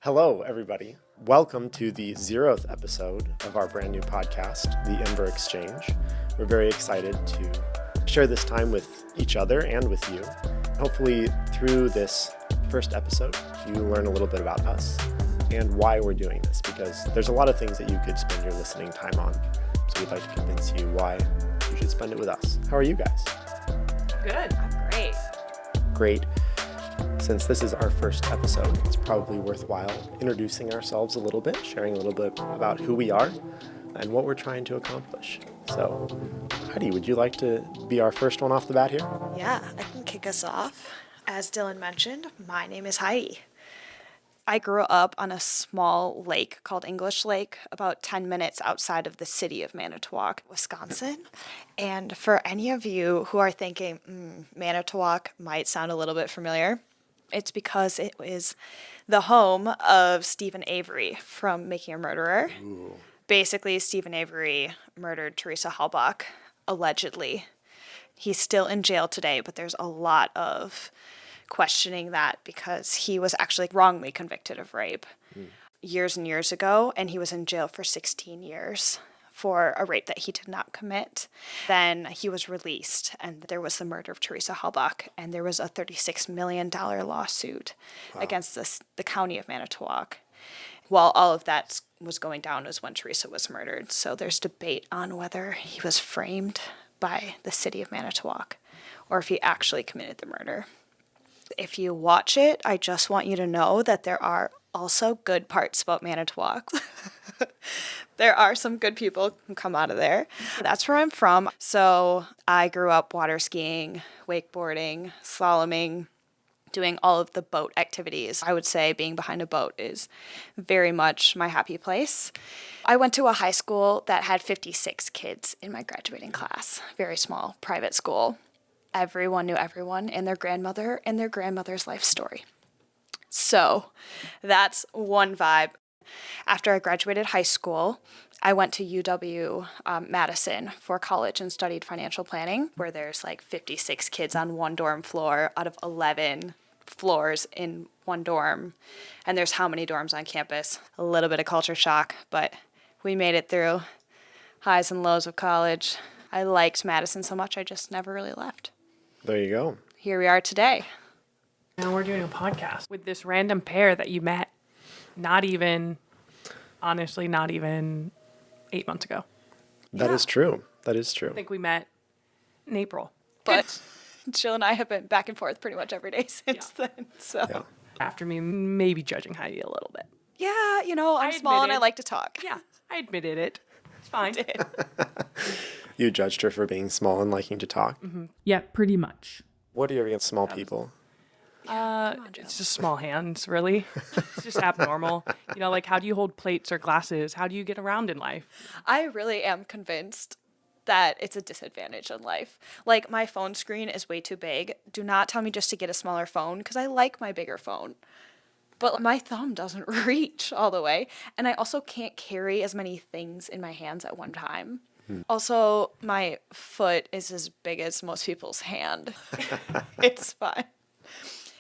Hello, everybody. Welcome to the 0th episode of our brand new podcast, the Ember Exchange. We're very excited to share this time with each other and with you. Hopefully, through this first episode, you learn a little bit about us and why we're doing this, because there's a lot of things that you could spend your listening time on. So we'd like to convince you why you should spend it with us. How are you guys? Good. I'm great. Great. Since this is our first episode, it's probably worthwhile introducing ourselves a little bit, sharing a little bit about who we are and what we're trying to accomplish. So, Heidi, would you like to be our first one off the bat here? Yeah, I can kick us off. As Dylan mentioned, my name is Heidi. I grew up on a small lake called English Lake, about 10 minutes outside of the city of Manitowoc, Wisconsin. And for any of you who are thinking, Manitowoc might sound a little bit familiar, it's because it is the home of Stephen Avery from Making a Murderer. Ooh. Basically, Stephen Avery murdered Teresa Halbach, allegedly. He's still in jail today, but there's a lot of questioning that because he was actually wrongly convicted of rape years and years ago, and he was in jail for 16 years for a rape that he did not commit. Then he was released, and there was the murder of Teresa Halbach, and there was a $36 million lawsuit against the county of Manitowoc. While all of that was going down was when Teresa was murdered. So there's debate on whether he was framed by the city of Manitowoc or if he actually committed the murder. If you watch it, I just want you to know that there are also good parts about Manitowoc. There are some good people who come out of there. That's where I'm from. So I grew up water skiing, wakeboarding, slaloming, doing all of the boat activities. I would say being behind a boat is very much my happy place. I went to a high school that had 56 kids in my graduating class. Very small, private school. Everyone knew everyone and their grandmother and their grandmother's life story. So that's one vibe. After I graduated high school, I went to UW Madison for college and studied financial planning, where there's like 56 kids on one dorm floor out of 11 floors in one dorm. And there's how many dorms on campus? A little bit of culture shock, but we made it through highs and lows of college. I liked Madison so much, I just never really left. There you go. Here we are today. Now we're doing a podcast with this random pair that you met not even 8 months ago. That is true. That is true. I think we met in April. But Jill and I have been back and forth pretty much every day since then. So Yeah. After me maybe judging Heidi a little bit. yeah, you know, I'm I small and I admitted. like to talk. Yeah, I admitted it. It's fine. You judged her for being small and liking to talk. Mm-hmm. Yeah, pretty much. What do you have against small people? It's just small hands, really. It's just abnormal. You know, like how do you hold plates or glasses? How do you get around in life? I really am convinced that it's a disadvantage in life. Like, my phone screen is way too big. Do not tell me just to get a smaller phone, because I like my bigger phone. But my thumb doesn't reach all the way. And I also can't carry as many things in my hands at one time. Also, my foot is as big as most people's hand. It's fine.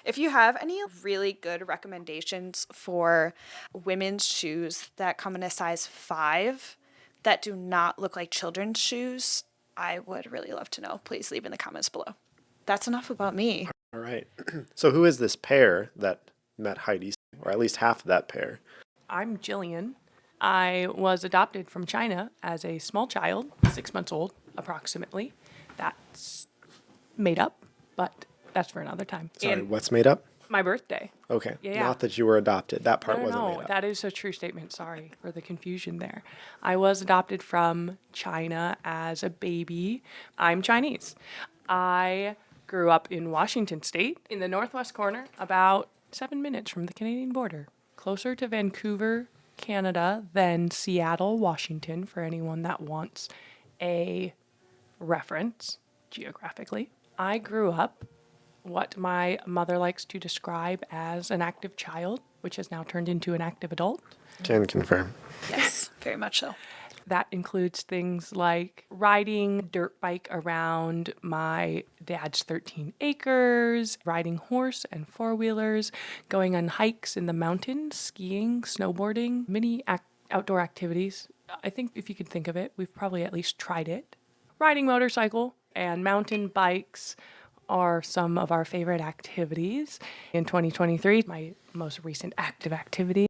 If you have any really good recommendations for women's shoes that come in a size 5 that do not look like children's shoes, I would really love to know. Please leave in the comments below. That's enough about me. All right. So who is this pair that met Heidi, or at least half of that pair? I'm Jillian. I was adopted from China as a small child, 6 months old, approximately. That's made up, but that's for another time. Sorry, And what's made up? my birthday. Okay. Yeah. Not that you were adopted. That part wasn't No, made up. that is a true statement. Sorry for the confusion there. I was adopted from China as a baby. I'm Chinese. I grew up in Washington State, in the northwest corner, about 7 minutes from the Canadian border, closer to Vancouver, Canada, than Seattle, Washington, for anyone that wants a reference geographically. I grew up what my mother likes to describe as an active child, which has now turned into an active adult. Can confirm. Yes, very much so. That includes things like riding a dirt bike around my dad's 13 acres, riding horse and four-wheelers, going on hikes in the mountains, skiing, snowboarding, many outdoor activities. I think if you could think of it, we've probably at least tried it. Riding motorcycle and mountain bikes are some of our favorite activities. In 2023, my most recent active activity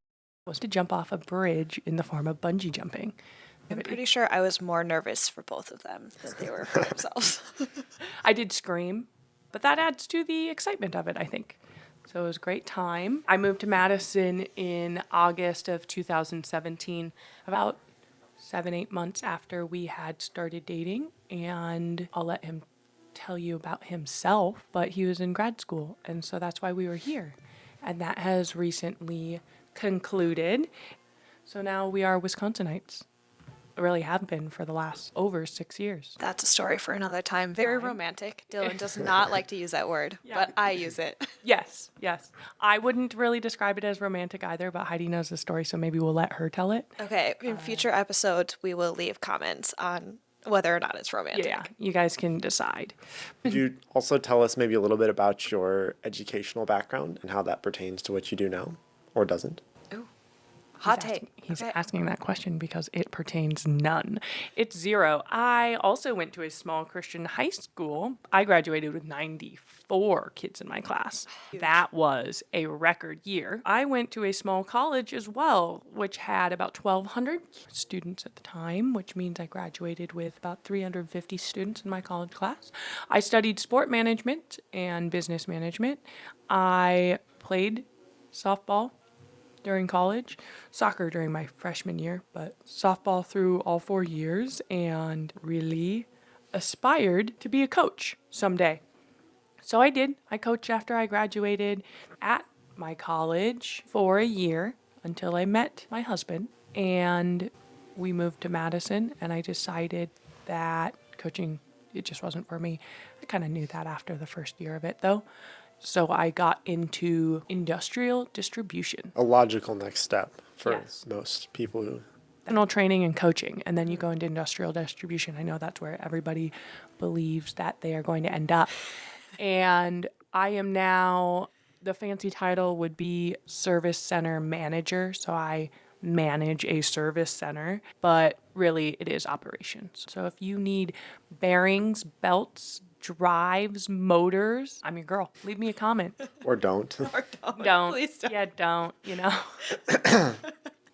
was to jump off a bridge in the form of bungee jumping. I'm pretty sure I was more nervous for both of them than they were for themselves. I did scream, but that adds to the excitement of it, I think. So it was a great time. I moved to Madison in August of 2017, about 7-8 months after we had started dating, and I'll let him tell you about himself, but he was in grad school, and so that's why we were here. And that has recently concluded. So now we are Wisconsinites. Really have been for the last over 6 years. That's a story for another time. Very romantic. Dylan does not like to use that word, but I use it. Yes. I wouldn't really describe it as romantic either, but Heidi knows the story, so maybe we'll let her tell it. Okay, in future episodes, we will leave comments on whether or not it's romantic. Yeah, you guys can decide. Could you also tell us maybe a little bit about your educational background and how that pertains to what you do now, or doesn't? Hot take. He's Okay. asking that question because it pertains none. It's 0. I also went to a small Christian high school. I graduated with 94 kids in my class. That was a record year. I went to a small college as well, which had about 1,200 students at the time, which means I graduated with about 350 students in my college class. I studied sport management and business management. I played softball during college, soccer during my freshman year, but softball through all 4 years, and really aspired to be a coach someday. So I did. I coached after I graduated at my college for a year until I met my husband, and we moved to Madison, and I decided that coaching, it just wasn't for me. I kind of knew that after the first year of it, though. So I got into industrial distribution. A logical next step for Yes. most people who... Professional training and coaching, and then you go into industrial distribution. I know that's where everybody believes that they are going to end up. And I am now, the fancy title would be service center manager. So I manage a service center, but really it is operations. So if you need bearings, belts, drives, motors, I'm your girl. Leave me a comment. Or don't. Or Don't. Please don't. Yeah, don't,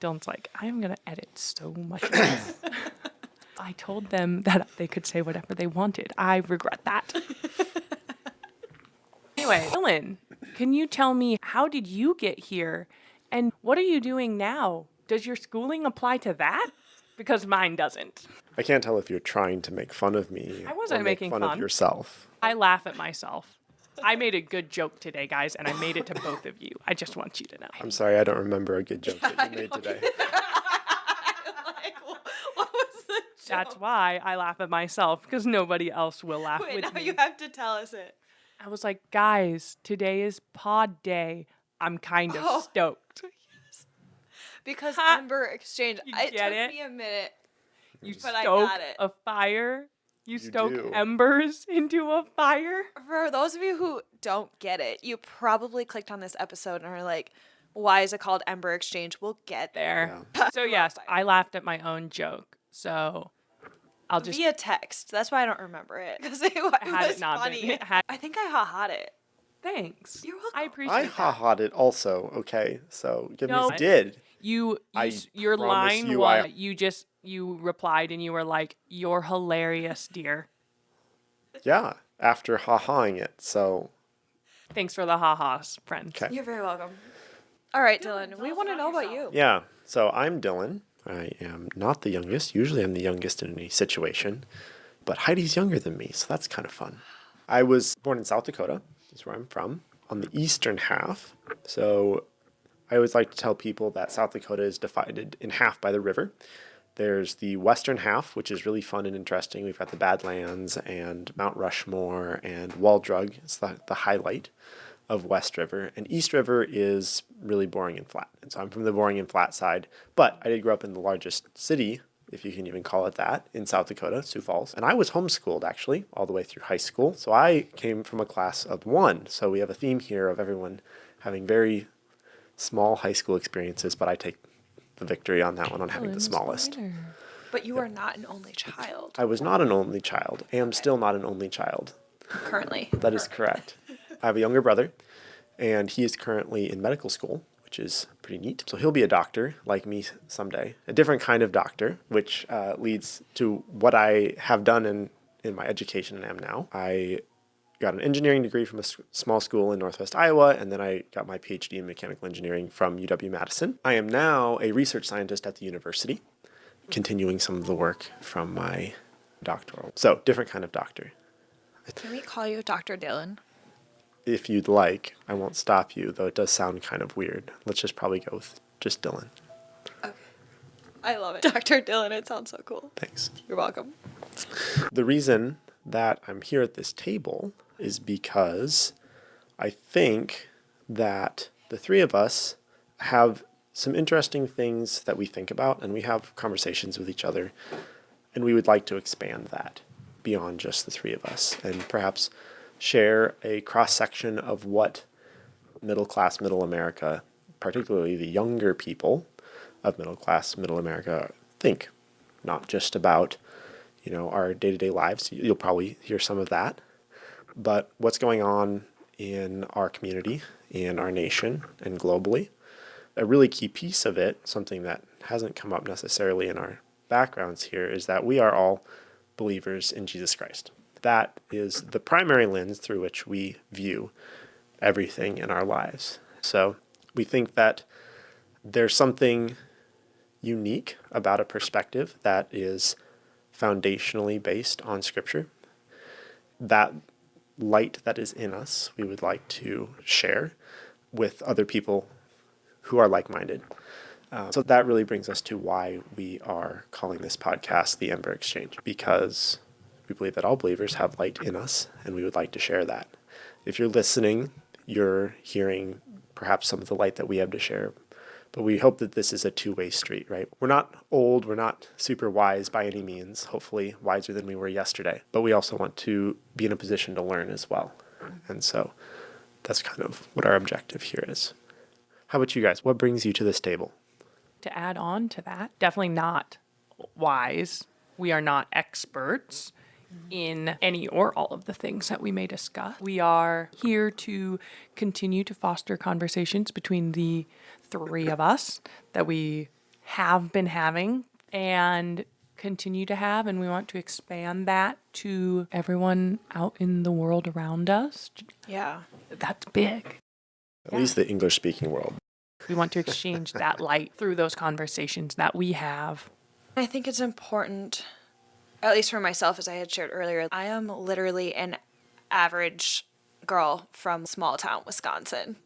Dylan's like, I'm going to edit so much of this. I told them that they could say whatever they wanted. I regret that. Anyway, Dylan, can you tell me, how did you get here? And what are you doing now? Does your schooling apply to that? Because mine doesn't. I can't tell if you're trying to make fun of me. I wasn't or make making fun fun. of yourself. I laugh at myself. I made a good joke today, guys, and I made it to both of you. I just want you to know. I'm sorry, I don't remember a good joke that you made today. What was the joke? That's why I laugh at myself, because nobody else will laugh Wait, with now me. you have to tell us it. I was like, guys, today is pod day. I'm kind of stoked. Because Ha! Ember Exchange. You It get took it? me a minute. You But I stoke got it. a fire. You stoke do. embers into a fire. For those of you who don't get it, you probably clicked on this episode and are like, why is it called Ember Exchange? We'll get there. There. So yes, I laughed at my own joke. So I'll just Via text. That's why I don't remember it. Because it had was it not funny. been. Had, I think I ha-ha'd it. thanks. You're welcome. I appreciate I that. ha-ha'd it also, okay? So give No. me a did. Your promise line you was I- you replied and you were like, "You're hilarious, dear." Yeah, after ha-ha'ing it. So, Thanks for the ha-has, friends. okay. You're very welcome. All right, Dylan. We want to know about you. Yeah, so I'm Dylan. I am not the youngest. Usually I'm the youngest in any situation. But Heidi's younger than me, so that's kind of fun. I was born in South Dakota, is where I'm from, on the eastern half. So I always like to tell people that South Dakota is divided in half by the river. There's the western half, which is really fun and interesting. We've got the Badlands and Mount Rushmore and Wall Drug. It's the highlight of West River. And East River is really boring and flat. And so I'm from the boring and flat side. But I did grow up in the largest city if you can even call it that, in South Dakota, Sioux Falls. And I was homeschooled, actually, all the way through high school. So I came from a class of one. So we have a theme here of everyone having very small high school experiences, but I take the victory on that one on having the smallest. But you are not an only child. I was not an only child. I am still not an only child. Currently. That is correct. I have a younger brother, and he is currently in medical school, which is pretty neat. So he'll be a doctor like me someday, a different kind of doctor, which leads to what I have done in my education and am now. I got an engineering degree from a small school in Northwest Iowa, and then I got my PhD in mechanical engineering from UW-Madison. I am now a research scientist at the university, continuing some of the work from my doctoral. So, different kind of doctor. Can we call you Dr. Dylan? If you'd like, I won't stop you, though it does sound kind of weird. Let's just probably go with just Dylan. Okay. I love it. Dr. Dylan, it sounds so cool. Thanks. You're welcome. The reason that I'm here at this table is because I think that the three of us have some interesting things that we think about, and we have conversations with each other, and we would like to expand that beyond just the three of us, and perhaps share a cross-section of what middle-class, middle America, particularly the younger people of middle-class, middle America, think. Not just about, our day-to-day lives. You'll probably hear some of that. But what's going on in our community, in our nation, and globally. A really key piece of it, something that hasn't come up necessarily in our backgrounds here, is that we are all believers in Jesus Christ. That is the primary lens through which we view everything in our lives. So we think that there's something unique about a perspective that is foundationally based on Scripture. That light that is in us, we would like to share with other people who are like-minded. So that really brings us to why we are calling this podcast the Ember Exchange, because we believe that all believers have light in us, and we would like to share that. If you're listening, you're hearing perhaps some of the light that we have to share, but we hope that this is a two-way street, right? We're not old, we're not super wise by any means, hopefully wiser than we were yesterday, but we also want to be in a position to learn as well. And so that's kind of what our objective here is. How about you guys? What brings you to this table? To add on to that, definitely not wise. We are not experts in any or all of the things that we may discuss. We are here to continue to foster conversations between the three of us that we have been having and continue to have, and we want to expand that to everyone out in the world around us. Yeah. That's big. At least the English-speaking world. We want to exchange that light through those conversations that we have. I think it's important, at least for myself, as I had shared earlier, I am literally an average girl from small town Wisconsin.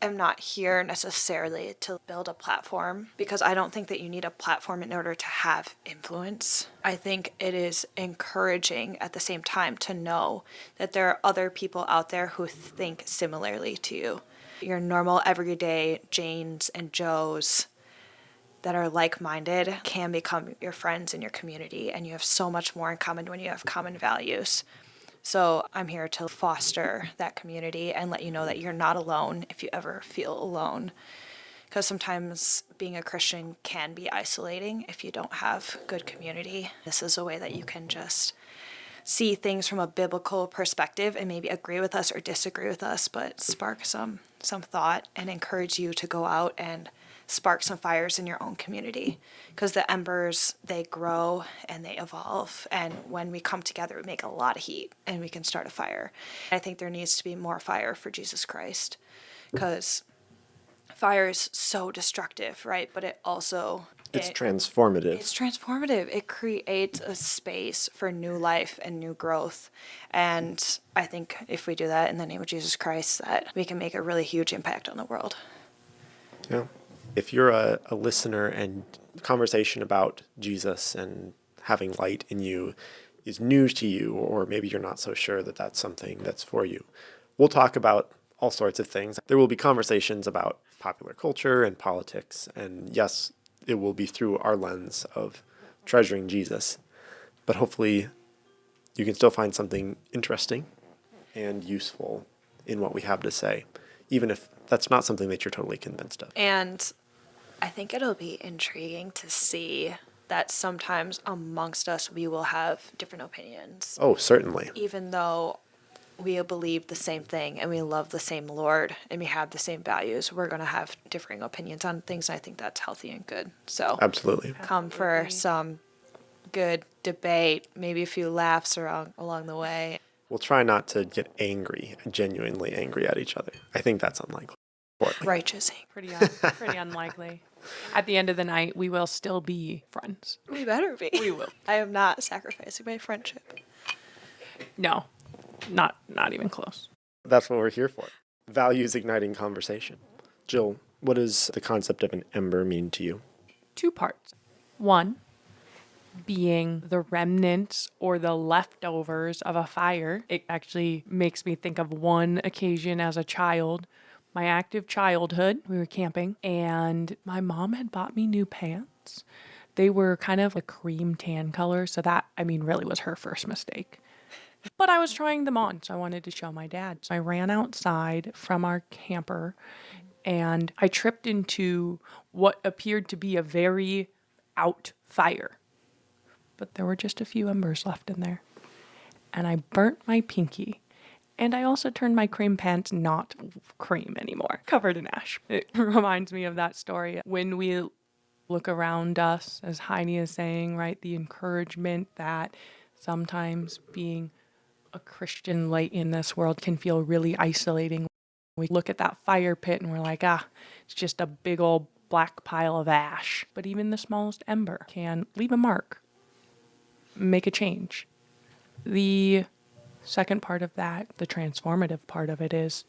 I'm not here necessarily to build a platform, because I don't think that you need a platform in order to have influence. I think it is encouraging at the same time to know that there are other people out there who think similarly to you. Your normal everyday Janes and Joes that are like-minded can become your friends in your community, and you have so much more in common when you have common values. So I'm here to foster that community and let you know that you're not alone if you ever feel alone. Because sometimes being a Christian can be isolating if you don't have good community. This is a way that you can just see things from a biblical perspective and maybe agree with us or disagree with us, but spark some thought and encourage you to go out and spark some fires in your own community, because the embers, they grow and they evolve, and when we come together we make a lot of heat and we can start a fire. I think there needs to be more fire for Jesus Christ, because fire is so destructive, right? But it also It's transformative. It's transformative. It creates a space for new life and new growth. And I think if we do that in the name of Jesus Christ, that we can make a really huge impact on the world. Yeah. If you're a listener and conversation about Jesus and having light in you is new to you, or maybe you're not so sure that that's something that's for you, we'll talk about all sorts of things. There will be conversations about popular culture and politics, and yes, it will be through our lens of treasuring Jesus. But hopefully you can still find something interesting and useful in what we have to say, even if that's not something that you're totally convinced of. And I think it'll be intriguing to see that sometimes amongst us we will have different opinions. Oh, certainly. Even though we believe the same thing and we love the same Lord and we have the same values, we're going to have differing opinions on things. And I think that's healthy and good. So Absolutely. come for some good debate, maybe a few laughs along the way. We'll try not to get angry, genuinely angry at each other. I think that's unlikely. Righteous anger. Pretty unlikely. At the end of the night, we will still be friends. We better be. We will. I am not sacrificing my friendship. No, not even close. That's what we're here for. Values igniting conversation. Jill, what does the concept of an ember mean to you? 2 parts. 1, being the remnants or the leftovers of a fire. It actually makes me think of one occasion as a child, my active childhood. We were camping and my mom had bought me new pants. They were kind of a cream tan color, so that, really was her first mistake. But I was trying them on, so I wanted to show my dad. So I ran outside from our camper and I tripped into what appeared to be a very out fire. But there were just a few embers left in there. And I burnt my pinky. And I also turned my cream pants not cream anymore, covered in ash. It reminds me of that story. When we look around us, as Heidi is saying, right, the encouragement that sometimes being a Christian light in this world can feel really isolating. We look at that fire pit and we're like, it's just a big old black pile of ash. But even the smallest ember can leave a mark, make a change. The second part of that, the transformative part of it, is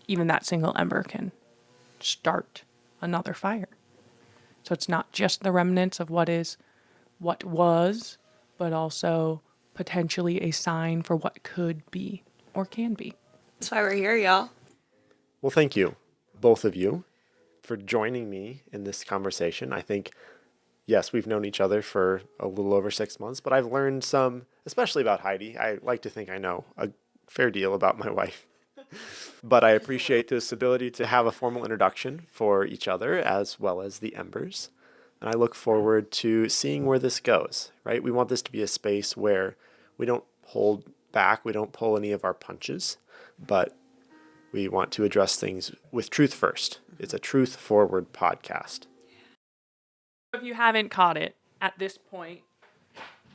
even that single ember can start another fire. So it's not just the remnants of what was, but also potentially a sign for what could be or can be. That's why we're here, y'all. Well, thank you, both of you, for joining me in this conversation. I think, yes, we've known each other for a little over 6 months, but I've learned some, especially about Heidi. I like to think I know a fair deal about my wife. But I appreciate this ability to have a formal introduction for each other as well as the Embers. And I look forward to seeing where this goes, right? We want this to be a space where we don't hold back, we don't pull any of our punches, but we want to address things with truth first. It's a truth-forward podcast. If you haven't caught it at this point,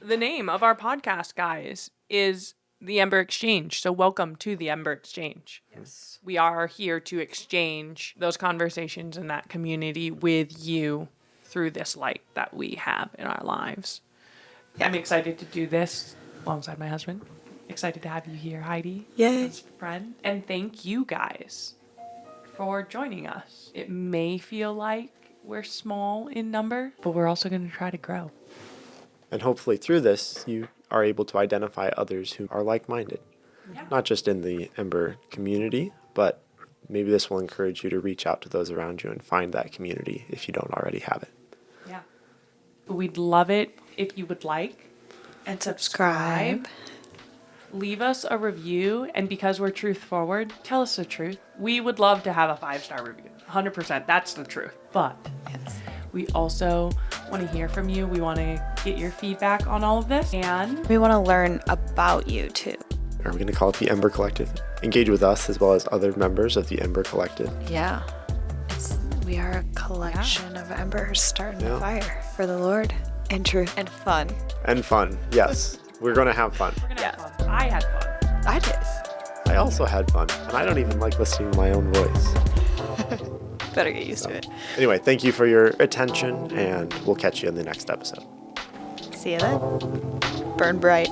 the name of our podcast, guys, is the Ember Exchange. So welcome to the Ember Exchange. Yes. We are here to exchange those conversations in that community with you through this light that we have in our lives. Yeah. I'm excited to do this alongside my husband. Excited to have you here, Heidi. Yay. As a friend. And thank you guys for joining us. It may feel like we're small in number, but we're also going to try to grow. And hopefully through this, you are able to identify others who are like-minded. Yeah. Not just in the Ember community, but maybe this will encourage you to reach out to those around you and find that community if you don't already have it. Yeah. We'd love it if you would like And subscribe. Leave us a review, and because we're truth forward, tell us the truth. We would love to have a 5-star review. 100%, that's the truth. But Yes. we also want to hear from you. We want to get your feedback on all of this, and We want to learn about you too. Are we going to call it the Ember Collective? Engage with us as well as other members of the Ember Collective. Yeah. We are a collection of embers starting Yeah. a fire for the Lord and truth and fun. And fun, yes. We're going to have fun. we're going to have fun. I had fun. I did. I also had fun, and I don't even like listening to my own voice. Better get used to it. Anyway, thank you for your attention, and we'll catch you in the next episode. See you then. Burn bright.